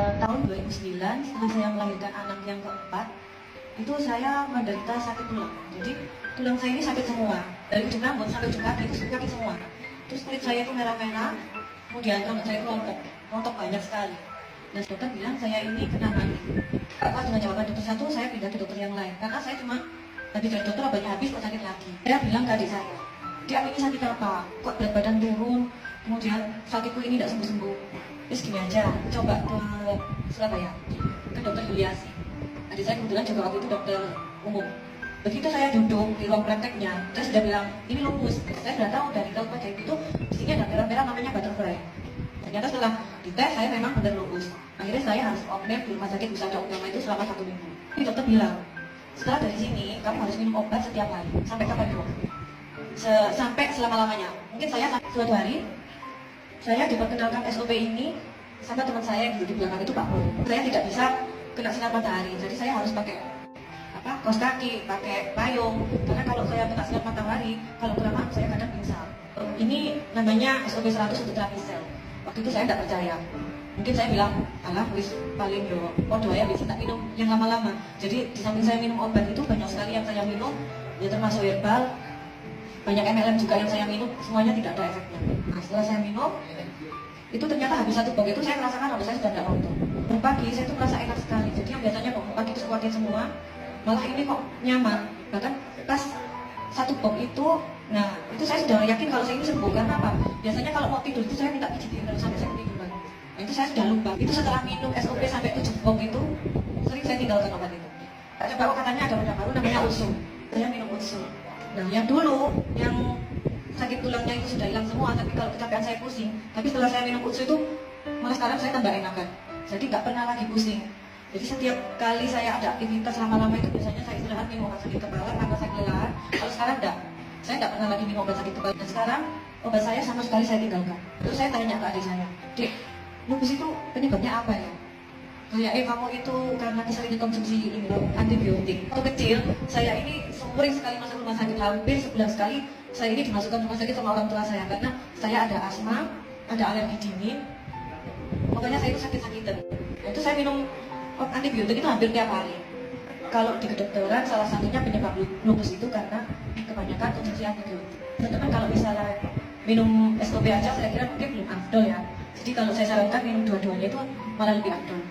Tahun 2009 setelah saya melahirkan anak yang keempat, itu saya menderita sakit tulang. Jadi tulang saya ini sakit semua, dari ujung rambut sampai ujung kaki itu sakit semua. Terus kulit saya itu merah-merah, kemudian rambut saya itu rontok banyak sekali. Dan dokter bilang saya ini kena mati. Pas dengan jawaban dokter satu, saya pindah ke dokter yang lain karena saya cuma habis dari dokter obatnya habis kok sakit lagi. Saya bilang ke adik saya, "Dia ini sakit apa? Kok berat badan turun? Kemudian sakitku ini tidak sembuh-sembuh." Terus gini aja, coba ke Surabaya, ke dokter Yuliasi. Adik saya kebetulan juga waktu itu dokter umum. Begitu saya duduk di ruang prakteknya, saya sudah bilang, ini lupus. Saya sudah tahu dari kalau pakai itu, di sini ada merah-merah namanya butterfly. Ternyata setelah dites, saya memang benar lupus. Akhirnya saya harus opname di rumah sakit Wisata Utama itu selama 1 minggu. Ini dokter bilang, setelah dari sini, kamu harus minum obat setiap hari. Sampai kapan dulu? Sampai selama-lamanya. Mungkin saya suatu hari, saya diperkenalkan SOP ini sama teman saya yang duduk di belakang itu Pak Pur. Saya tidak bisa kena sinar matahari, jadi saya harus pakai kaos kaki, pakai payung. Karena kalau saya kena sinar matahari, kalau kelamaan saya kadang pingsan. Ini namanya SOP 100 untuk terapi sel. Waktu itu saya tidak percaya. Mungkin saya bilang, alah wis paling yo, podo ya bisa tak minum yang lama-lama. Jadi di samping saya minum obat itu banyak sekali yang saya minum, ya termasuk herbal. Banyak MLM juga yang saya minum, semuanya tidak ada efeknya. Nah, setelah saya minum, itu ternyata habis 1 box itu saya merasakan rambut saya sudah tidak rontok. Bangun pagi saya tuh merasa enak sekali. Jadi yang biasanya bangun pagi itu sekuatin semua, malah ini kok nyaman. Bahkan pas 1 box itu, nah itu saya sudah yakin kalau saya ini sembuh. Karena apa? Biasanya kalau mau tidur itu saya minta pijitin terus sampai saya tidur lagi. Nah itu saya sudah lupa. Itu setelah minum SOP sampai 7 box itu, sering saya tinggalkan obat itu. Coba katanya ada obat baru namanya Ulsum. Saya minum Ulsum. Nah yang dulu, yang sakit tulangnya itu sudah hilang semua, tapi kalau kecapean saya pusing. Tapi setelah saya minum Ulsum itu, malah sekarang saya tambah enakan. Jadi nggak pernah lagi pusing. Jadi setiap kali saya ada aktivitas lama-lama itu biasanya saya istirahat minum obat sakit kepala karena saya kelelahan. Kalau sekarang enggak, saya nggak pernah lagi minum obat sakit kepala. Dan sekarang obat saya sama sekali saya tinggalkan. Terus saya tanya ke adik saya, "Dek, lupus itu penyebabnya apa ya?" Kayak kamu itu karena sering konsumsi ini antibiotik. Waktu kecil saya ini sering sekali masuk rumah sakit, hampir sebulan sekali saya ini dimasukkan rumah sakit sama orang tua saya karena saya ada asma, ada alergi dingin. Pokoknya saya itu sakit-sakitan. Itu saya minum antibiotik itu hampir tiap hari. Kalau di kedokteran salah satunya penyebab lupus itu karena kebanyakan konsumsi antibiotik. Teman-teman kalau misalnya minum SOP aja saya kira mungkin belum afdol ya. Jadi kalau saya sarankan minum dua-duanya itu malah lebih afdol.